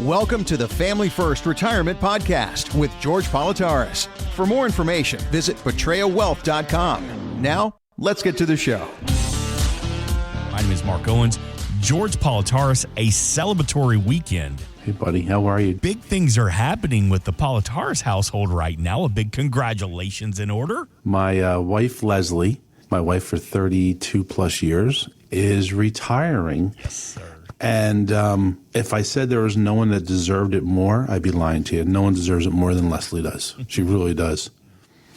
Welcome to the Family First Retirement Podcast with George Politarhos. For more information, visit patriawealth.com. Now, let's get to the show. My name is Mark Owens. George Politarhos, a celebratory weekend. Hey, buddy. How are you? Big things are happening with the Politarhos household right now. A big congratulations in order. My wife, Leslie, my wife for 32 plus years, is retiring. Yes, sir. And if I said there was no one that deserved it more, I'd be lying to you. No one deserves it more than Leslie does. She really does.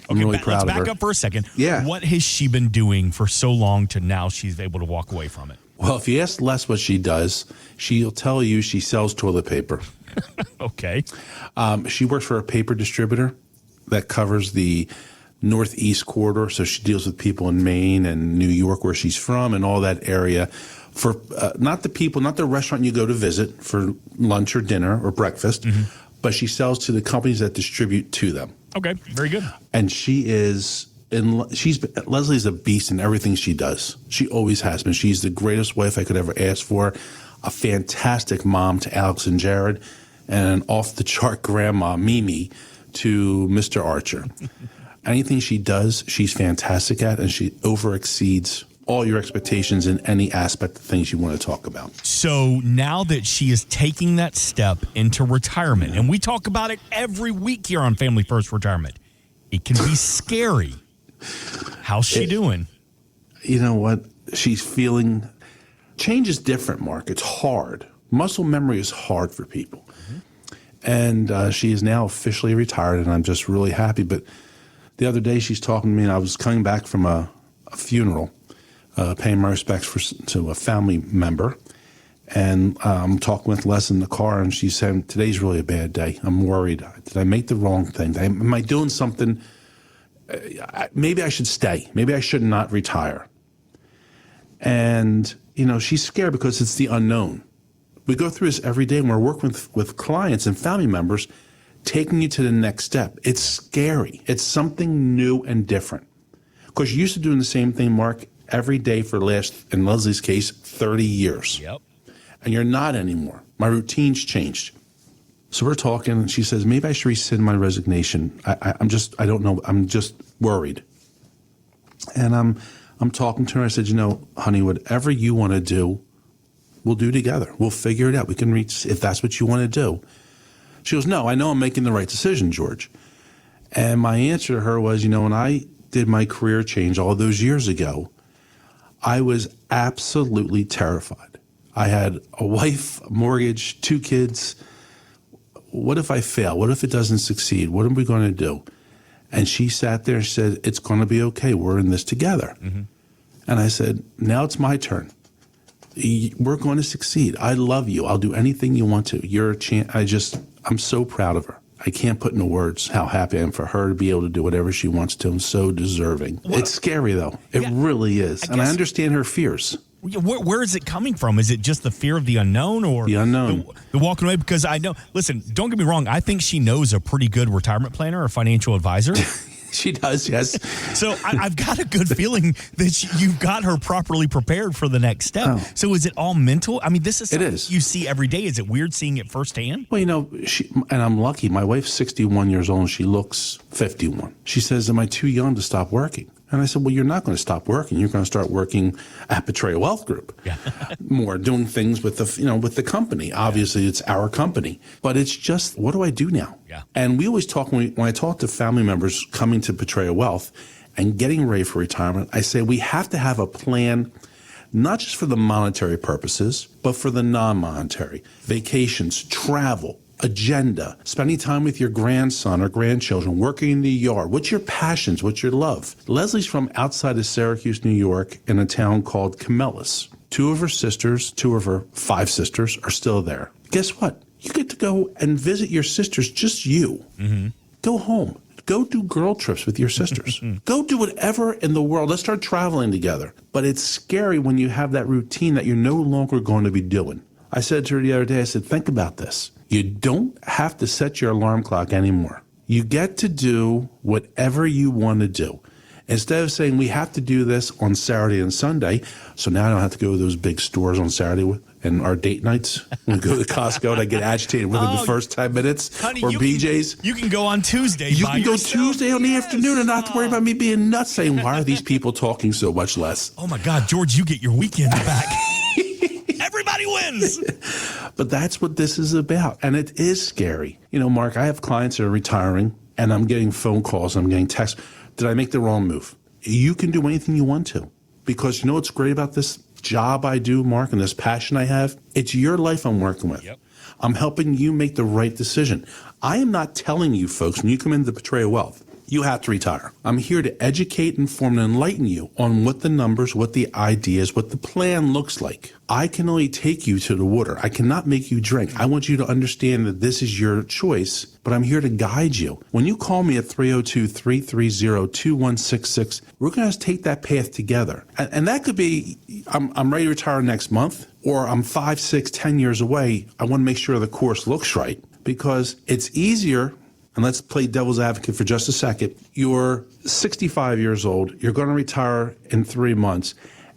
I'm really proud of her. Let's back up for a second. Yeah. What has she been doing for so long to now she's able to walk away from it? Well, if you ask Les what she does, she'll tell you she sells toilet paper. Okay. She works for a paper distributor that covers the Northeast corridor. So she deals with people in Maine and New York, where she's from, and all that area. For not the people, not the restaurant you go to visit for lunch or dinner or breakfast, but she sells to the companies that distribute to them. Okay, very good. And Leslie's a beast in everything she does. She always has been. She's the greatest wife I could ever ask for, a fantastic mom to Alex and Jared, and an off-the-chart grandma, Mimi, to Mr. Archer. Anything she does, she's fantastic at, and she overexceeds all your expectations in any aspect of things you want to talk about. So now that she is taking that step into retirement, and we talk about it every week here on Family First Retirement, it can be scary. How's she doing? You know what? She's feeling... Change is different, Mark. It's hard. Muscle memory is hard for people. And she is now officially retired, and I'm just really happy. But the other day she's talking to me, and I was coming back from a funeral, paying my respects to a family member. And I'm talking with Les in the car, and she said, today's really a bad day. I'm worried. Did I make the wrong thing? Am I doing something? Maybe I should stay. Maybe I should not retire. And, you know, she's scared because it's the unknown. We go through this every day when we're working with clients and family members, taking you to the next step. It's scary. It's something new and different. Because you're used to doing the same thing, Mark, every day for the last, in Leslie's case, 30 years. Yep. And you're not anymore. My routine's changed. So we're talking, and she says, maybe I should rescind my resignation. I don't know. I'm just worried. And I'm talking to her. I said, you know, honey, whatever you want to do, we'll do together. We'll figure it out. We can reach, if that's what you want to do. She goes, no, I know I'm making the right decision, George. And my answer to her was, you know, when I did my career change all those years ago, I was absolutely terrified. I had a wife, a mortgage, 2 kids. What if I fail? What if it doesn't succeed? What are we going to do? And she sat there and said, it's going to be okay. We're in this together. And I said, now it's my turn. We're going to succeed. I love you. I'll do anything you want to. You're a I'm so proud of her. I can't put into words how happy I am for her to be able to do whatever she wants to. I'm so deserving. It's scary, though. It really is. And I understand her fears. Where is it coming from? Is it just the fear of the unknown, or the unknown? The walking away? Because I know, listen, don't get me wrong. I think she knows a pretty good retirement planner or financial advisor. She does, yes. So I've got a good feeling that you've got her properly prepared for the next step. Oh. So is it all mental? I mean, this is something you see every day. Is it weird seeing it firsthand? Well, you know, and I'm lucky. My wife's 61 years old and she looks 51. She says, am I too young to stop working? And I said, well, you're not going to stop working. You're going to start working at Patria Wealth Group. Yeah. More, doing things with the company. Obviously, it's our company. But it's just, what do I do now? Yeah. And we always talk, when I talk to family members coming to Patria Wealth and getting ready for retirement, I say we have to have a plan, not just for the monetary purposes, but for the non-monetary. Vacations, travel, agenda, spending time with your grandson or grandchildren, working in the yard. What's your passions? What's your love? Leslie's from outside of Syracuse, New York, in a town called Camillus. 2 of her sisters, 2 of her 5 sisters are still there. Guess what? You get to go and visit your sisters, just you. Go home. Go do girl trips with your sisters. Go do whatever in the world. Let's start traveling together. But it's scary when you have that routine that you're no longer going to be doing. I said to her the other day, I said, think about this. You don't have to set your alarm clock anymore. You get to do whatever you want to do. Instead of saying we have to do this on Saturday and Sunday, so now I don't have to go to those big stores on Saturday. and our date nights. We go to Costco and I get agitated within the first 10 minutes. Honey, or BJ's. You can go on Tuesday. You by can go yourself. Tuesday on the afternoon and not have to worry about me being nuts saying, why are these people talking so much less? Oh, my God, George, you get your weekends back. Everybody wins. But that's what this is about. And it is scary. You know, Mark, I have clients that are retiring, and I'm getting phone calls, I'm getting texts. Did I make the wrong move? You can do anything you want to. Because you know what's great about this job I do, Mark, and this passion I have? It's your life I'm working with. Yep. I'm helping you make the right decision. I am not telling you folks, when you come into Patria Wealth, you have to retire. I'm here to educate, inform, and enlighten you on what the numbers, what the ideas, what the plan looks like. I can only take you to the water. I cannot make you drink. I want you to understand that this is your choice, but I'm here to guide you. When you call me at 302-330-2166, we're going to take that path together. And that could be, I'm ready to retire next month, or I'm 5, 6, 10 years away. I want to make sure the course looks right, because it's easier. And let's play devil's advocate for just a second. You're 65 years old. You're going to retire in 3 months.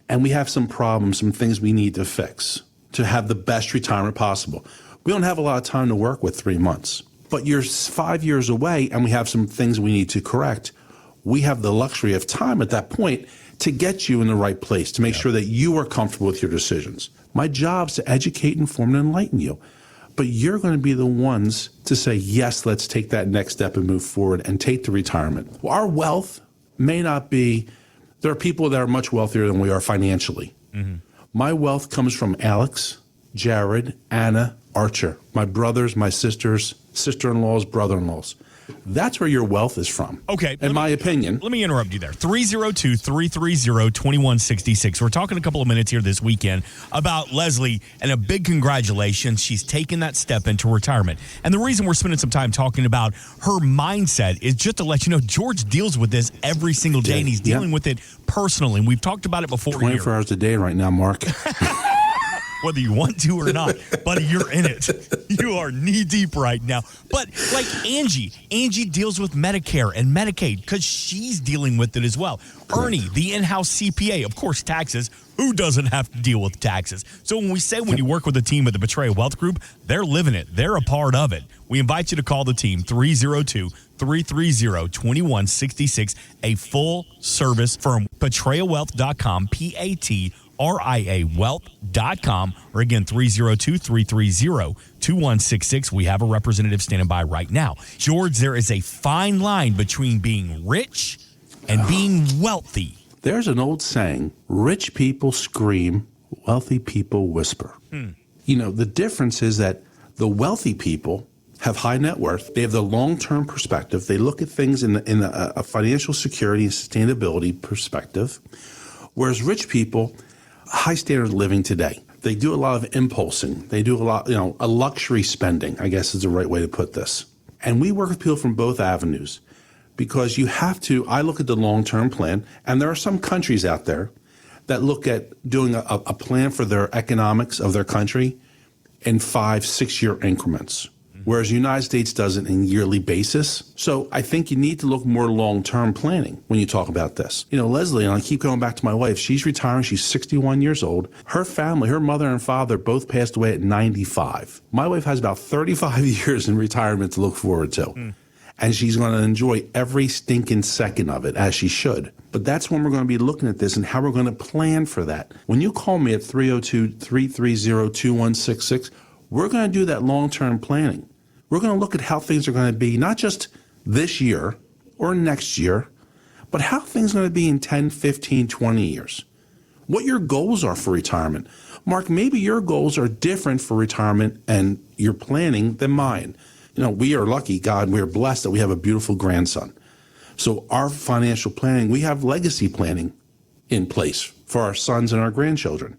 And we have some problems, some things we need to fix to have the best retirement possible. We don't have a lot of time to work with 3 months. But you're 5 years away and we have some things we need to correct. We have the luxury of time at that point to get you in the right place, to make sure that you are comfortable with your decisions. My job is to educate, inform, and enlighten you. But you're going to be the ones to say, yes, let's take that next step and move forward and take the retirement. Well, our wealth may not be, there are people that are much wealthier than we are financially. Mm-hmm. My wealth comes from Alex, Jared, Anna, Archer, my brothers, my sisters, sister-in-laws, brother-in-laws. That's where your wealth is from. Okay. In my opinion. Let me interrupt you there. 302-330-2166. We're talking a couple of minutes here this weekend about Leslie, and a big congratulations. She's taken that step into retirement. And the reason we're spending some time talking about her mindset is just to let you know George deals with this every single day, and he's dealing with it personally. And we've talked about it before 24 here. hours a day right now, Mark. Whether you want to or not, buddy, you're in it. You are knee deep right now. But like Angie deals with Medicare and Medicaid because she's dealing with it as well. Ernie, the in-house CPA, of course, taxes. Who doesn't have to deal with taxes? So when we say when you work with a team at the Patria Wealth Group, they're living it. They're a part of it. We invite you to call the team 302-330-2166, a full-service firm, patriawealth.com, PATRIA Wealth.com, or again, 302-330-2166. We have a representative standing by right now. George, there is a fine line between being rich and being wealthy. There's an old saying, rich people scream, wealthy people whisper. You know, the difference is that the wealthy people have high net worth. They have the long-term perspective. They look at things in a financial security and sustainability perspective, whereas rich people, high standard of living today. They do a lot of impulsing. They do a lot, a luxury spending, I guess is the right way to put this. And we work with people from both avenues because you have to, I look at the long-term plan, and there are some countries out there that look at doing a plan for their economics of their country in 5-6 year increments, whereas the United States does it in yearly basis. So I think you need to look more long-term planning when you talk about this. You know, Leslie, and I keep going back to my wife, she's retiring, she's 61 years old. Her family, her mother and father both passed away at 95. My wife has about 35 years in retirement to look forward to. And she's going to enjoy every stinking second of it, as she should. But that's when we're going to be looking at this and how we're going to plan for that. When you call me at 302-330-2166, we're going to do that long-term planning. We're going to look at how things are going to be, not just this year or next year, but how things are going to be in 10, 15, 20 years. What your goals are for retirement. Mark, maybe your goals are different for retirement and your planning than mine. You know, we are lucky, God, we are blessed that we have a beautiful grandson. So our financial planning, we have legacy planning in place for our sons and our grandchildren.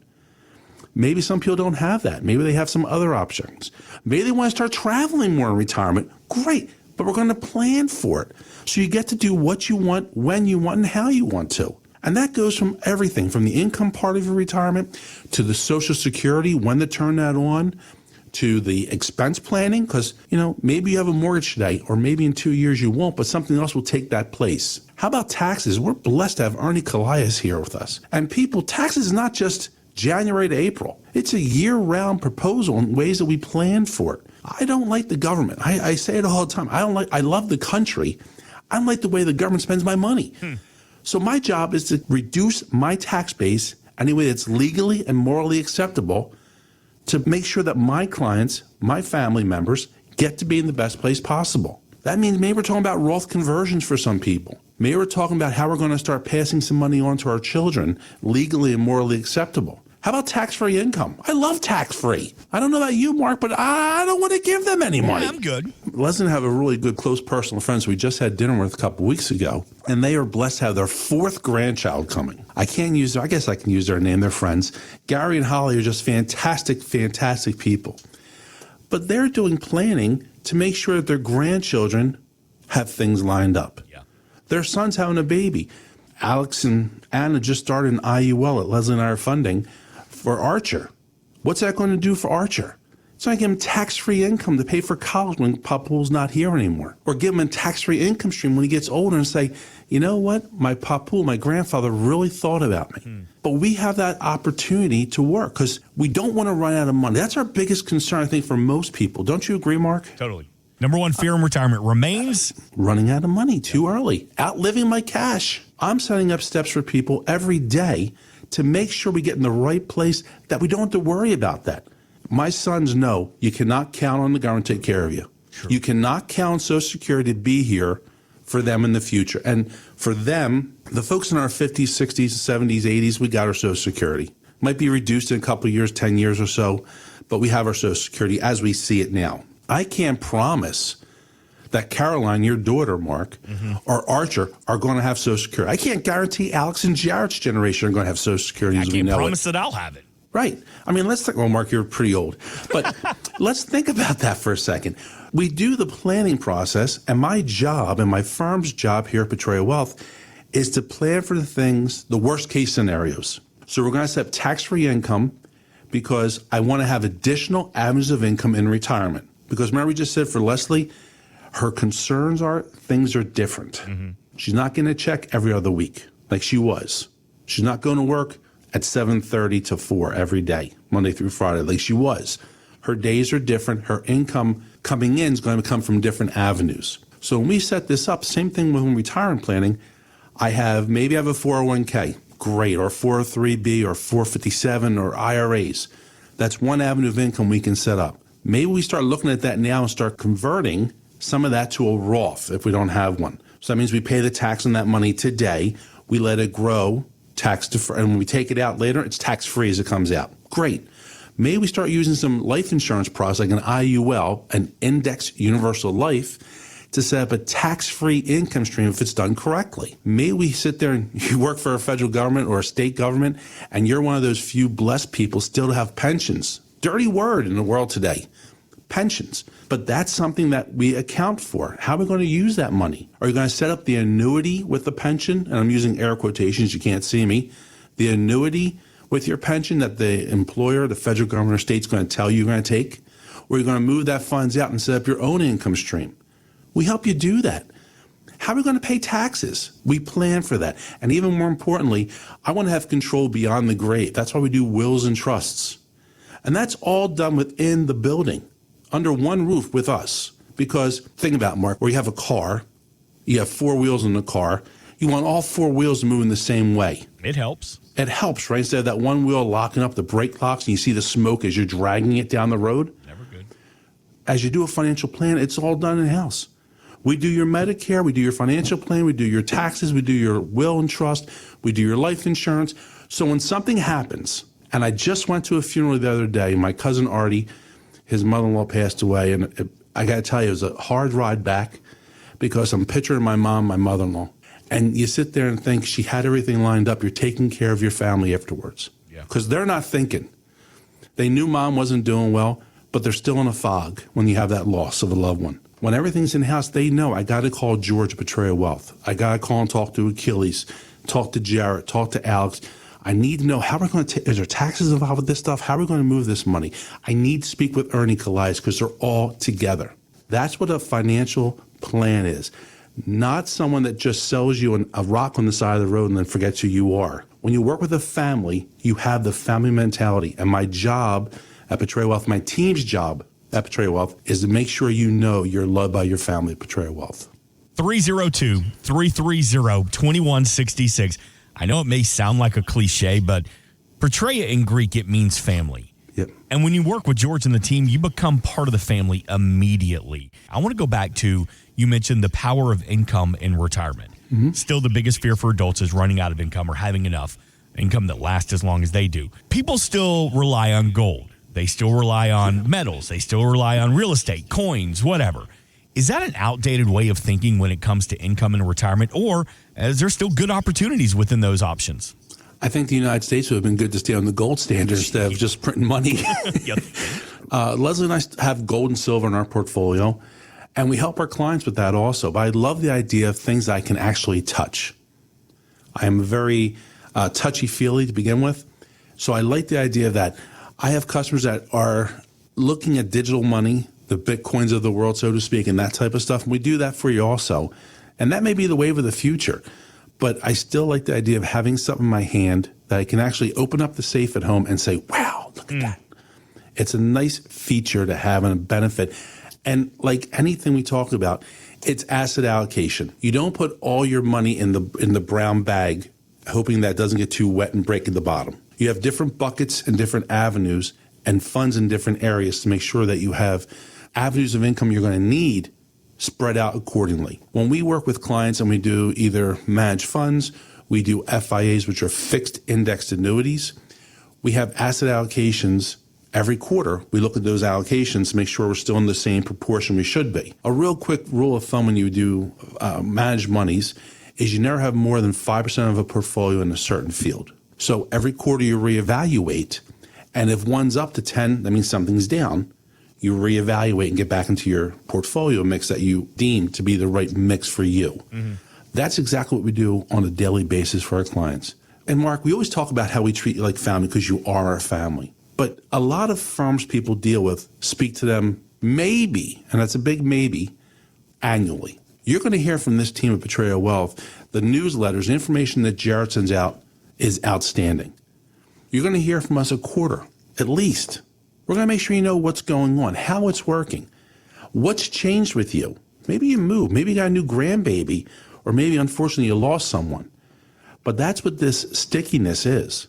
Maybe some people don't have that. Maybe they have some other options. Maybe they want to start traveling more in retirement. Great, but we're going to plan for it. So you get to do what you want, when you want, and how you want to. And that goes from everything, from the income part of your retirement to the Social Security, when to turn that on, to the expense planning, because, maybe you have a mortgage today, or maybe in 2 years you won't, but something else will take that place. How about taxes? We're blessed to have Ernie Calais here with us. And people, taxes is not just January to April. It's a year-round proposal in ways that we plan for it. I don't like the government. I say it all the time. I love the country. I don't like the way the government spends my money. So my job is to reduce my tax base any way that's legally and morally acceptable to make sure that my clients, my family members, get to be in the best place possible. That means maybe we're talking about Roth conversions for some people. Maybe we're talking about how we're going to start passing some money on to our children, legally and morally acceptable. How about tax-free income? I love tax-free. I don't know about you, Mark, but I don't want to give them any money. Yeah, I'm good. Leslie and I have a really good, close personal friends we just had dinner with a couple weeks ago, and they are blessed to have their 4th grandchild coming. I guess I can use their name, they're friends. Gary and Holly are just fantastic, fantastic people. But they're doing planning to make sure that their grandchildren have things lined up. Yeah. Their son's having a baby. Alex and Anna just started an IUL that Leslie and I are funding for Archer. What's that going to do for Archer? It's going to give him tax-free income to pay for college when Papool's not here anymore. Or give him a tax-free income stream when he gets older and say, you know what? My Papool, my grandfather, really thought about me. But we have that opportunity to work because we don't want to run out of money. That's our biggest concern, I think, for most people. Don't you agree, Mark? Totally. Number one fear in retirement remains running out of money too early, outliving my cash. I'm setting up steps for people every day to make sure we get in the right place, that we don't have to worry about that. My sons know you cannot count on the government to take care of you. Sure. You cannot count on Social Security to be here for them in the future. And for them, the folks in our 50s, 60s, 70s, 80s, we got our Social Security. Might be reduced in a couple of years, 10 years or so, but we have our Social Security as we see it now. I can't promise that Caroline, your daughter, Mark, or Archer are going to have Social Security. I can't guarantee Alex and Jared's generation are going to have Social Security as we know it. I can't promise that I'll have it. Right. I mean, let's think, well, Mark, you're pretty old, but let's think about that for a second. We do the planning process, and my job and my firm's job here at Patria Wealth is to plan for the things, the worst case scenarios. So we're going to set up tax-free income because I want to have additional avenues of income in retirement. Because remember we just said for Leslie, her concerns are things are different. She's not getting a check every other week like she was. She's not going to work at 7:30 to 4 every day, Monday through Friday, like she was. Her days are different. Her income coming in is going to come from different avenues. So when we set this up, same thing with retirement planning, maybe I have a 401k, great, or 403b or 457 or IRAs. That's one avenue of income we can set up. Maybe we start looking at that now and start converting some of that to a Roth if we don't have one. So that means we pay the tax on that money today. We let it grow tax deferred, and when we take it out later, it's tax-free as it comes out. Great. Maybe we start using some life insurance products like an IUL, an Index Universal Life, to set up a tax-free income stream if it's done correctly. Maybe we sit there and you work for a federal government or a state government, and you're one of those few blessed people still to have pensions. Dirty word in the world today. Pensions. But that's something that we account for. How are we going to use that money? Are you going to set up the annuity with the pension? And I'm using air quotations, you can't see me. The annuity with your pension that the employer, the federal government or state's going to tell you you're going to take? Or are you going to move that funds out and set up your own income stream? We help you do that. How are we going to pay taxes? We plan for that. And even more importantly, I want to have control beyond the grave. That's why we do wills and trusts. And that's all done within the building, under one roof with us. Because think about it, Mark, where you have a car, you have 4 wheels in the car, you want all 4 wheels to move in the same way. It helps. It helps, right? Instead of that one wheel locking up the brake locks and you see the smoke as you're dragging it down the road. Never good. As you do a financial plan, it's all done in-house. We do your Medicare, we do your financial plan, we do your taxes, we do your will and trust, we do your life insurance. So when something happens, and I just went to a funeral the other day, my cousin Artie, his mother-in-law passed away, and I got to tell you, it was a hard ride back because I'm picturing my mom, my mother-in-law, and you sit there and think she had everything lined up. You're taking care of your family afterwards because they're not thinking. They knew mom wasn't doing well, but they're still in a fog when you have that loss of a loved one. When everything's in-house, they know I got to call George Patria Wealth. I got to call and talk to Achilles, talk to Jared, talk to Alex. I need to know how we're going to is there taxes involved with this stuff? How are we going to move this money? I need to speak with Ernie Calais because they're all together. That's what a financial plan is. not someone that just sells you a rock on the side of the road and then forgets who you are. When you work with a family, you have the family mentality. And my job at Patria Wealth, my team's job at Patria Wealth, is to make sure you know you're loved by your family at Patria Wealth. 302-330-2166. I know it may sound like a cliche, but Patria in Greek, it means family. Yep. And when you work with George and the team, you become part of the family immediately. I want to go back to, you mentioned the power of income in retirement. Mm-hmm. Still, the biggest fear for adults is running out of income or having enough income that lasts as long as they do. People still rely on gold. They still rely on metals. They still rely on real estate, coins, whatever. Is that an outdated way of thinking when it comes to income and retirement, or is there still good opportunities within those options? I think the United States would have been good to stay on the gold standard instead of just printing money. Yep. Leslie and I have gold and silver in our portfolio, and we help our clients with that also. But I love the idea of things I can actually touch. I am very touchy-feely to begin with, so I like the idea that I have customers that are looking at digital money, the Bitcoins of the world, so to speak, and that type of stuff. And we do that for you also. And that may be the wave of the future. But I still like the idea of having something in my hand that I can actually open up the safe at home and say, wow, look at that. It's a nice feature to have and a benefit. And like anything we talk about, it's asset allocation. You don't put all your money in the brown bag, hoping that it doesn't get too wet and break at the bottom. You have different buckets and different avenues and funds in different areas to make sure that you have avenues of income you're going to need spread out accordingly. When we work with clients and we do either managed funds, we do FIAs, which are fixed indexed annuities, we have asset allocations every quarter. We look at those allocations to make sure we're still in the same proportion we should be. A real quick rule of thumb when you do managed monies is you never have more than 5% of a portfolio in a certain field. So every quarter you reevaluate, and if one's up to 10, that means something's down. You reevaluate and get back into your portfolio mix that you deem to be the right mix for you. Mm-hmm. That's exactly what we do on a daily basis for our clients. And Mark, we always talk about how we treat you like family because you are our family. But a lot of firms people deal with speak to them maybe, and that's a big maybe, annually. You're going to hear from this team at Patria Wealth, the newsletters, the information that Jared sends out is outstanding. You're going to hear from us a quarter, at least. We're going to make sure you know what's going on, how it's working, what's changed with you. Maybe you moved, maybe you got a new grandbaby, or maybe, unfortunately, you lost someone. But that's what this stickiness is.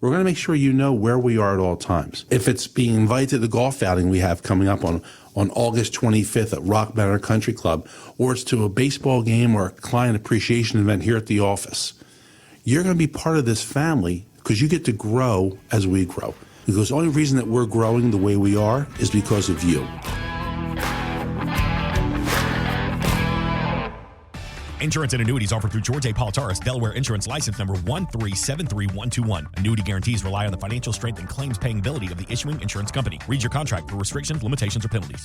We're going to make sure you know where we are at all times. If it's being invited to the golf outing we have coming up on August 25th at Rock Manor Country Club, or it's to a baseball game or a client appreciation event here at the office, you're going to be part of this family because you get to grow as we grow. Because the only reason that we're growing the way we are is because of you. Insurance and annuities offered through George A. Politarhos, Delaware Insurance License Number 1373121. Annuity guarantees rely on the financial strength and claims paying ability of the issuing insurance company. Read your contract for restrictions, limitations, or penalties.